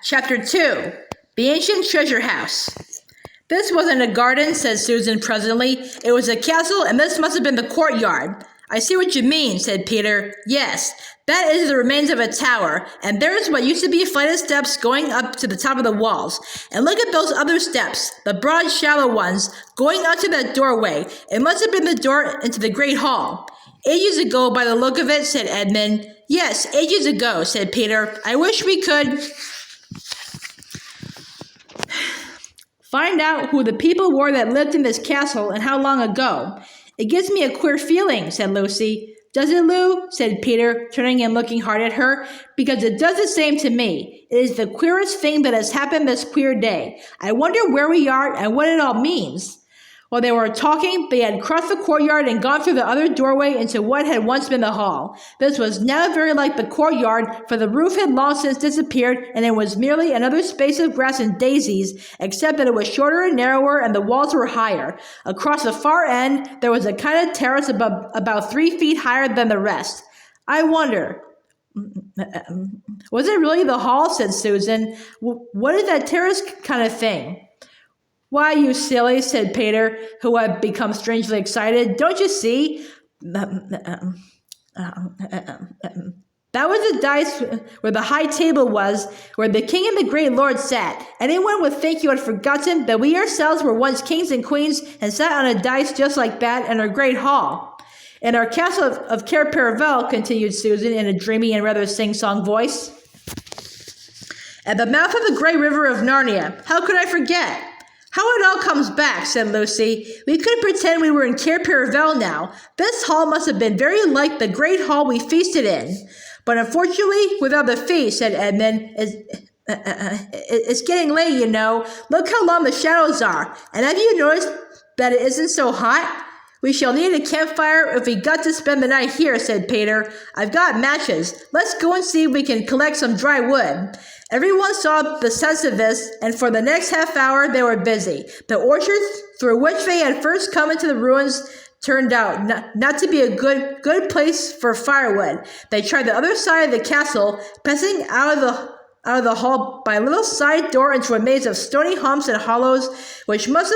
Chapter 2. The Ancient Treasure House. This wasn't a garden, said Susan presently. It was a castle, and this must have been the courtyard. I see what you mean, said Peter. Yes, that is the remains of a tower, and there's what used to be a flight of steps going up to the top of the walls. And look at those other steps, the broad, shallow ones, going out to that doorway. It must have been the door into the great hall. Ages ago, by the look of it, said Edmund. Yes, ages ago, said Peter. I wish we could find out who the people were that lived in this castle and how long ago. It gives me a queer feeling, said Lucy. Does it, Lou? Said Peter, turning and looking hard at her. Because it does the same to me. It is the queerest thing that has happened this queer day. I wonder where we are and what it all means. While they were talking, they had crossed the courtyard and gone through the other doorway into what had once been the hall. This was now very like the courtyard, for the roof had long since disappeared, and it was merely another space of grass and daisies, except that it was shorter and narrower, and the walls were higher. Across the far end, there was a kind of terrace about 3 feet higher than the rest. I wonder, was it really the hall? Said Susan. What is that terrace kind of thing? Why, you silly, said Peter, who had become strangely excited. Don't you see? That was the dice where the high table was, where the king and the great lord sat. Anyone would think you had forgotten that we ourselves were once kings and queens and sat on a dice just like that in our great hall. In our castle of Cair Paravel, continued Susan in a dreamy and rather sing-song voice. At the mouth of the great river of Narnia. How could I forget? How it all comes back, said Lucy. We could pretend we were in Cair Paravel now. This hall must have been very like the great hall we feasted in. But unfortunately, without the feast, said Edmund, it's getting late, you know. Look how long the shadows are. And have you noticed that it isn't so hot? We shall need a campfire if we got to spend the night here, said Peter. I've got matches. Let's go and see if we can collect some dry wood. Everyone saw the sense of this, and for the next half hour they were busy. The orchard through which they had first come into the ruins turned out not to be a good place for firewood. They tried the other side of the castle, passing out of the hall by a little side door into a maze of stony humps and hollows, which must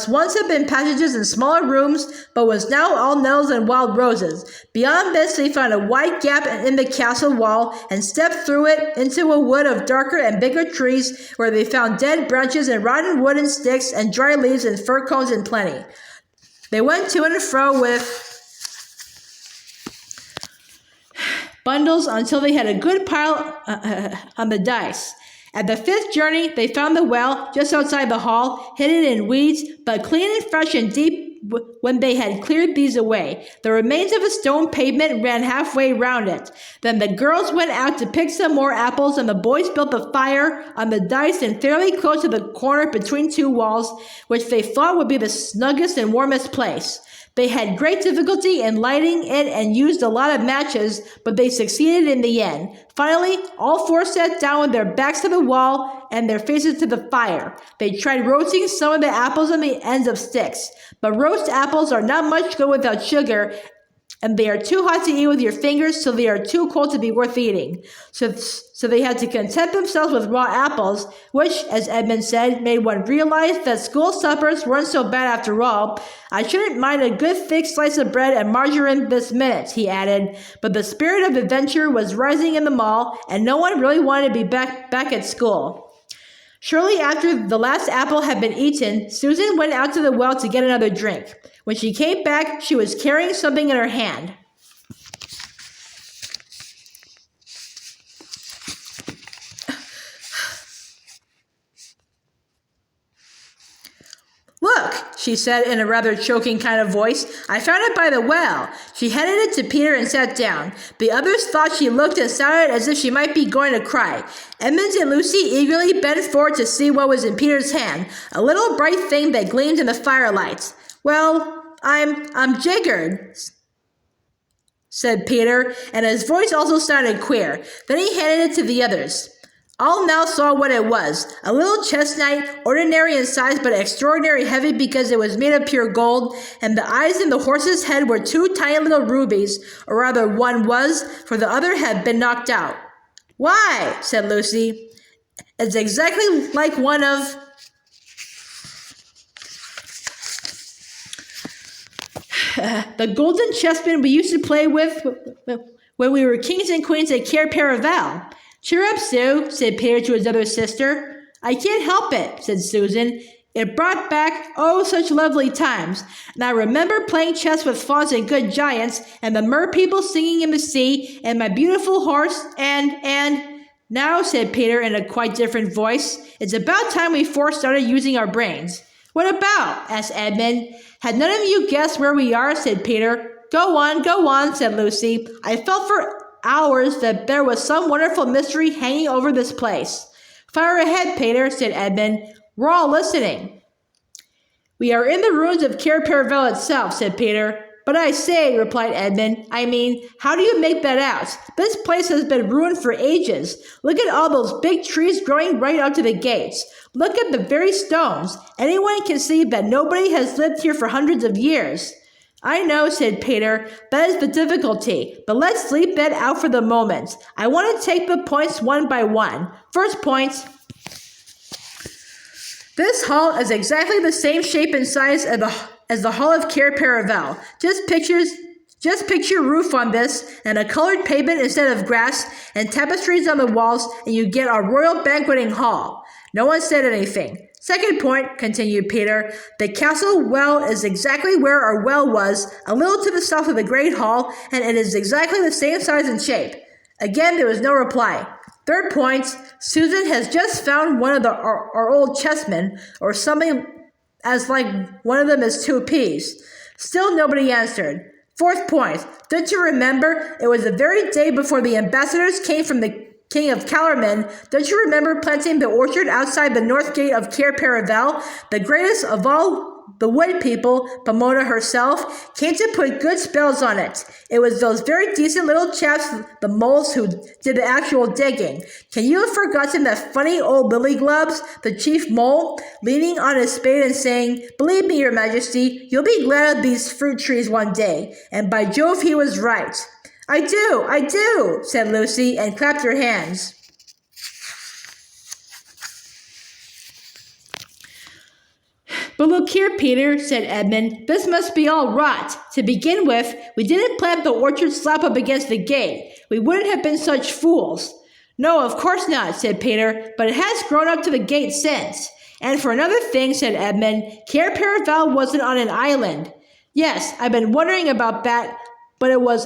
once have been passages and smaller rooms, but was now all nettles and wild roses. Beyond this, they found a wide gap in the castle wall and stepped through it into a wood of darker and bigger trees, where they found dead branches and rotten wood and sticks and dry leaves and fir cones in plenty. They went to and fro with bundles until they had a good pile on the dice. At the 5th journey, they found the well just outside the hall, hidden in weeds, but clean and fresh and deep when they had cleared these away. The remains of a stone pavement ran halfway round it. Then the girls went out to pick some more apples, and the boys built a fire on the dice and fairly close to the corner between 2 walls, which they thought would be the snuggest and warmest place. They had great difficulty in lighting it and used a lot of matches, but they succeeded in the end. Finally, all 4 sat down with their backs to the wall and their faces to the fire. They tried roasting some of the apples on the ends of sticks, but roast apples are not much good without sugar, and they are too hot to eat with your fingers, so they are too cold to be worth eating. So they had to content themselves with raw apples, which, as Edmund said, made one realize that school suppers weren't so bad after all. I shouldn't mind a good thick slice of bread and margarine this minute, he added, but the spirit of adventure was rising in them all, and no one really wanted to be back at school. Shortly after the last apple had been eaten, Susan went out to the well to get another drink. When she came back, she was carrying something in her hand. Look, she said in a rather choking kind of voice. I found it by the well. She handed it to Peter and sat down. The others thought she looked and sounded as if she might be going to cry. Edmund and Lucy eagerly bent forward to see what was in Peter's hand, a little bright thing that gleamed in the firelight. Well, I'm jiggered, said Peter, and his voice also sounded queer. Then he handed it to the others. All now saw what it was, a little chestnut, ordinary in size but extraordinary heavy because it was made of pure gold, and the eyes in the horse's head were 2 tiny little rubies, or rather one was, for the other had been knocked out. Why? Said Lucy. It's exactly like one of... the golden chessmen we used to play with when we were kings and queens at Cair Paravel. Cheer up, Sue, said Peter to his other sister. I can't help it, said Susan. It brought back, oh, such lovely times. And I remember playing chess with fauns and good giants, and the mer people singing in the sea, and my beautiful horse, and... Now, said Peter in a quite different voice, it's about time we four started using our brains. What about? Asked Edmund. Had none of you guessed where we are? Said Peter. Go on, said Lucy. I felt for hours that there was some wonderful mystery hanging over this place. Fire ahead, Peter, said Edmund. We're all listening. We are in the ruins of Cair Paravel itself, said Peter. But I say, replied Edmund, I mean, how do you make that out? This place has been ruined for ages. Look at all those big trees growing right up to the gates. Look at the very stones. Anyone can see that nobody has lived here for hundreds of years. I know, said Peter. That is the difficulty. But let's leave that out for the moment. I want to take the points one by one. First point. This hall is exactly the same shape and size as the hall of Cair Paravel. Just picture roof on this, and a colored pavement instead of grass, and tapestries on the walls, and you get a royal banqueting hall. No one said anything. Second point, continued Peter, the castle well is exactly where our well was, a little to the south of the great hall, and it is exactly the same size and shape. Again, there was no reply. Third point, Susan has just found one of our old chessmen, or something as like one of them is 2 peas. Still nobody answered. Fourth point, don't you remember? It was the very day before the ambassadors came from the King of Calormen. Don't you remember planting the orchard outside the north gate of Cair Paravel? The greatest of all the wood people, Pomona herself, came to put good spells on it. It was those very decent little chaps, the moles, who did the actual digging. Can you have forgotten that funny old Lily Gloves, the chief mole, leaning on his spade and saying, Believe me, your majesty, you'll be glad of these fruit trees one day. And by Jove, he was right. I do, said Lucy, and clapped her hands. But look here, Peter, said Edmund, this must be all rot. To begin with, we didn't plant the orchard slap up against the gate. We wouldn't have been such fools. No, of course not, said Peter, but it has grown up to the gate since. And for another thing, said Edmund, Cair Paravel wasn't on an island. Yes, I've been wondering about that, but it was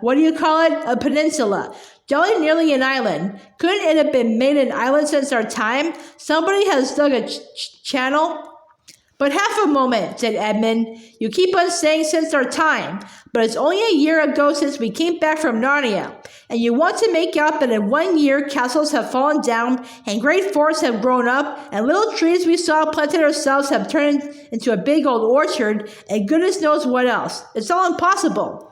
what do you call it? A peninsula. Jolly nearly an island. Couldn't it have been made an island since our time? Somebody has dug a channel. But half a moment, said Edmund. You keep on saying since our time, but it's only a year ago since we came back from Narnia. And you want to make out that in 1 year castles have fallen down, and great forests have grown up, and little trees we saw planted ourselves have turned into a big old orchard, and goodness knows what else. It's all impossible.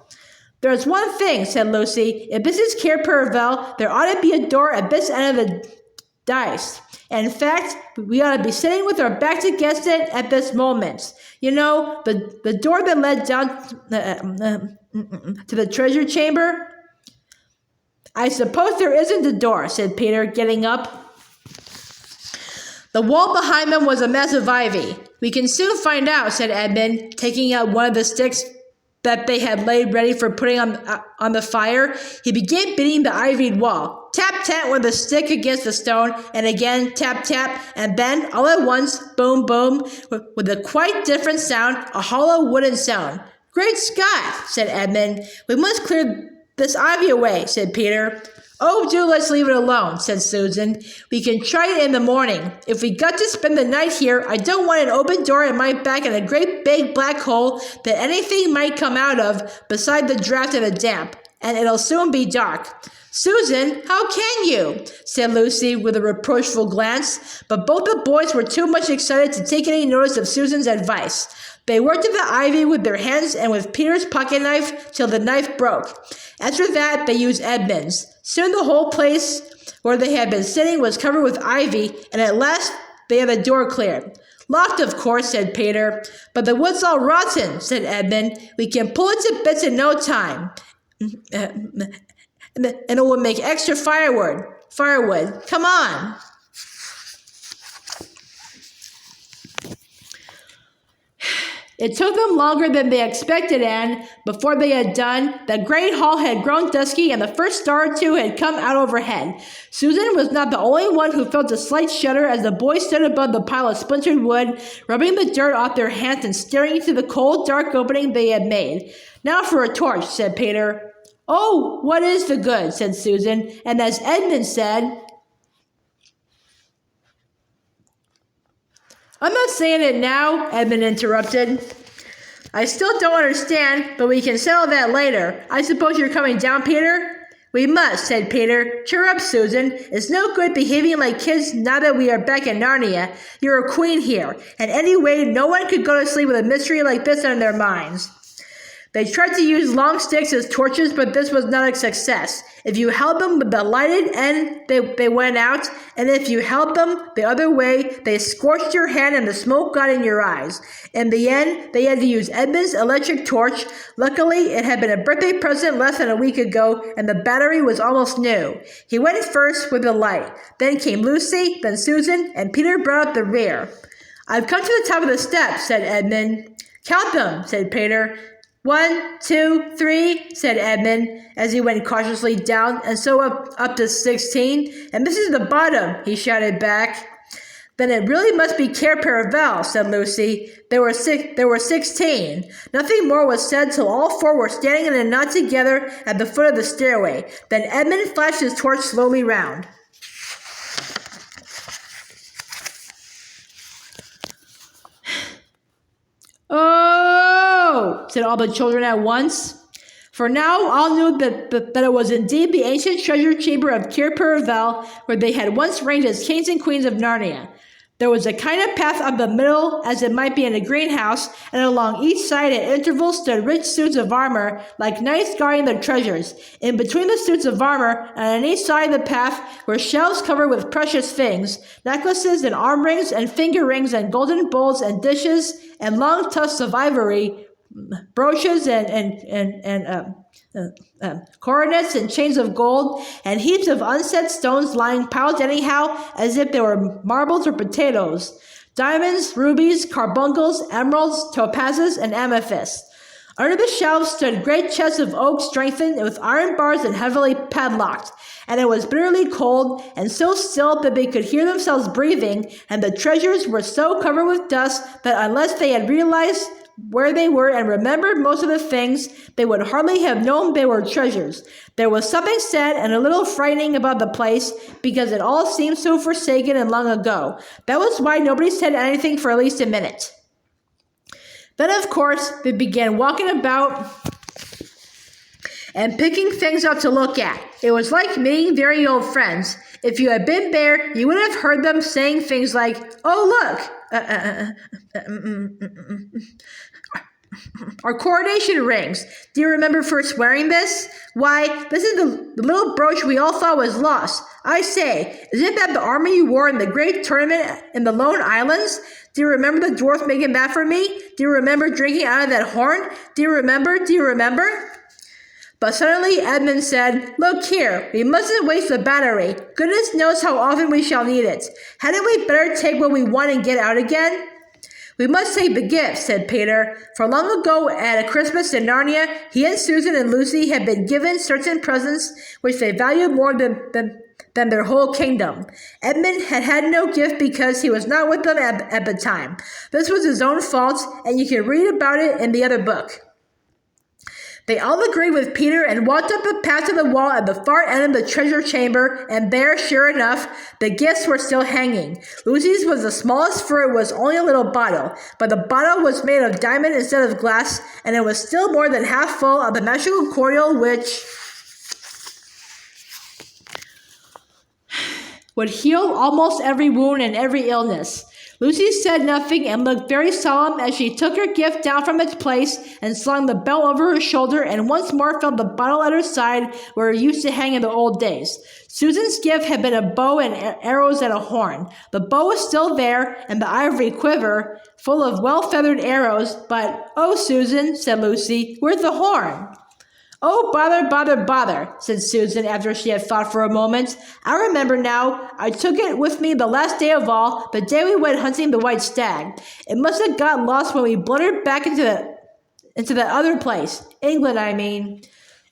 There's one thing, said Lucy. If this is Cair Paravel, there ought to be a door at this end of the dice. And in fact, we ought to be sitting with our backs against it at this moment. You know, the door that led down to the treasure chamber? I suppose there isn't a door, said Peter, getting up. The wall behind them was a mass of ivy. We can soon find out, said Edmund, taking out one of the sticks that they had laid ready for putting on the fire. He began beating the ivied wall. Tap, tap with the stick against the stone, and again, tap, tap, and then, all at once, boom, boom, with a quite different sound, a hollow wooden sound. Great Scott, said Edmund. We must clear this ivy away, said Peter. Oh, do let's leave it alone, said Susan. We can try it in the morning. If we got to spend the night here, I don't want an open door at my back and a great big black hole that anything might come out of beside the draft and the damp, and it'll soon be dark. Susan, how can you? Said Lucy with a reproachful glance, but both the boys were too much excited to take any notice of Susan's advice. They worked at the ivy with their hands and with Peter's pocket knife till the knife broke. After that, they used Edmund's. Soon the whole place where they had been sitting was covered with ivy, and at last they had the door cleared. Locked, of course, said Peter. But the wood's all rotten, said Edmund. We can pull it to bits in no time. and it will make extra firewood. Come on. It took them longer than they expected, and before they had done, the great hall had grown dusky and the first star or two had come out overhead. Susan was not the only one who felt a slight shudder as the boys stood above the pile of splintered wood, rubbing the dirt off their hands and staring into the cold, dark opening they had made. "Now for a torch," said Peter. "Oh, what is the good?" said Susan, and as Edmund said, "I'm not saying it now," Edmund interrupted. "I still don't understand, but we can settle that later. I suppose you're coming down, Peter?" "We must," said Peter. "Cheer up, Susan. It's no good behaving like kids now that we are back in Narnia. You're a queen here, and anyway, no one could go to sleep with a mystery like this on their minds." They tried to use long sticks as torches, but this was not a success. If you held them with the lighted end, they went out, and if you held them the other way, they scorched your hand and the smoke got in your eyes. In the end, they had to use Edmund's electric torch. Luckily, it had been a birthday present less than a week ago, and the battery was almost new. He went first with the light. Then came Lucy, then Susan, and Peter brought up the rear. "I've come to the top of the steps," said Edmund. "Count them," said Peter. 1, 2, 3, said Edmund, as he went cautiously down, and so up to 16. "And this is the bottom," he shouted back. "Then it really must be Cair Paravel," said Lucy. There were 16. Nothing more was said till all four were standing in a knot together at the foot of the stairway. Then Edmund flashed his torch slowly round. "Oh!" said all the children at once. For now all knew that it was indeed the ancient treasure chamber of Cair Paravel, where they had once reigned as kings and queens of Narnia. There was a kind of path up the middle, as it might be in a greenhouse, and along each side at intervals stood rich suits of armor, like knights guarding their treasures. In between the suits of armor, and on each side of the path, were shelves covered with precious things, necklaces and arm rings and finger rings and golden bowls and dishes and long tufts of ivory, brooches and coronets and chains of gold, and heaps of unset stones lying piled anyhow as if they were marbles or potatoes, diamonds, rubies, carbuncles, emeralds, topazes, and amethysts. Under the shelves stood great chests of oak strengthened with iron bars and heavily padlocked, and it was bitterly cold and so still that they could hear themselves breathing, and the treasures were so covered with dust that unless they had realized where they were and remembered most of the things, they would hardly have known they were treasures. There was something sad and a little frightening about the place, because it all seemed so forsaken and long ago. That was why nobody said anything for at least a minute. Then, of course, they began walking about and picking things up to look at. It was like meeting very old friends. If you had been there, you would have heard them saying things like, "Oh, look! Our coronation rings. Do you remember first wearing this? Why, this is the little brooch we all thought was lost. I say, isn't that the armor you wore in the great tournament in the Lone Islands? Do you remember the dwarf making that for me? Do you remember drinking out of that horn? Do you remember? But suddenly Edmund said, "Look here, we mustn't waste the battery. Goodness knows how often we shall need it. Hadn't we better take what we want and get out again?" "We must take the gifts," said Peter. For long ago at a Christmas in Narnia, he and Susan and Lucy had been given certain presents which they valued more than their whole kingdom. Edmund had had no gift because he was not with them at the time. This was his own fault, and you can read about it in the other book. They all agreed with Peter and walked up the path to the wall at the far end of the treasure chamber, and there, sure enough, the gifts were still hanging. Lucy's was the smallest, for it was only a little bottle, but the bottle was made of diamond instead of glass, and it was still more than half full of the magical cordial which would heal almost every wound and every illness. Lucy said nothing and looked very solemn as she took her gift down from its place and slung the belt over her shoulder and once more filled the bottle at her side where it used to hang in the old days. Susan's gift had been a bow and arrows and a horn. The bow was still there and the ivory quiver full of well-feathered arrows, but, "Oh, Susan," said Lucy, "where's the horn?" Oh, bother, bother, bother, said Susan after she had thought for a moment. I remember now. I took it with me the last day of all, the day we went hunting the white stag. It must have got lost when we blundered back into the other place. England, I mean.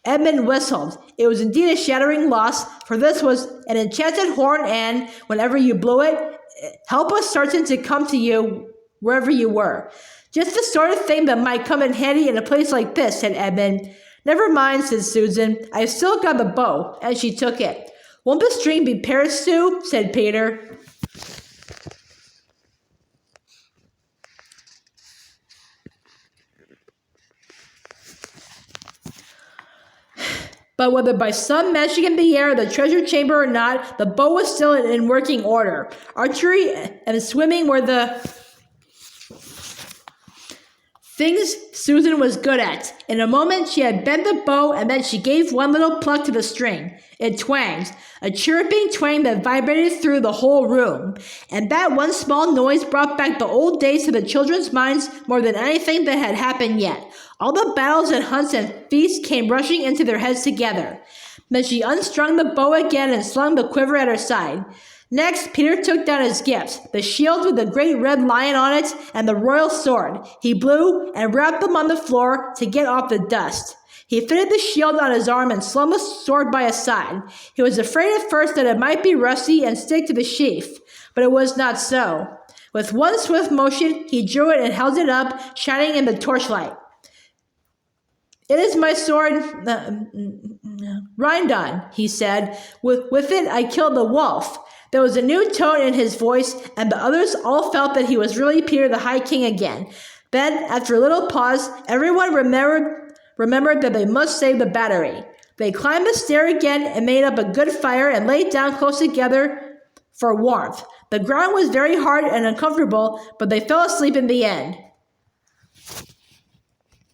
Edmund whistled. It was indeed a shattering loss, for this was an enchanted horn, and, whenever you blew it, help was certain to come to you wherever you were. Just the sort of thing that might come in handy in a place like this, said Edmund. Never mind, said Susan. I've still got the bow, and she took it. Won't the string be Paris, Sue? Said Peter. But whether by some magic in the air, the treasure chamber or not, the bow was still in working order. Archery and swimming were the things Susan was good at. In a moment, she had bent the bow, and then she gave one little pluck to the string. It twanged, a chirruping twang that vibrated through the whole room. And that one small noise brought back the old days to the children's minds more than anything that had happened yet. All the battles and hunts and feasts came rushing into their heads together. Then she unstrung the bow again and slung the quiver at her side. Next, Peter took down his gifts, the shield with the great red lion on it and the royal sword. He blew and rapped them on the floor to get off the dust. He fitted the shield on his arm and slung the sword by his side. He was afraid at first that it might be rusty and stick to the sheath, but it was not so. With one swift motion, he drew it and held it up, shining in the torchlight. It is my sword, Rindon, he said. With it I killed the wolf. There was a new tone in his voice, and the others all felt that he was really Peter the High King again. Then, after a little pause, everyone remembered that they must save the battery. They climbed the stair again and made up a good fire and lay down close together for warmth. The ground was very hard and uncomfortable, but they fell asleep in the end.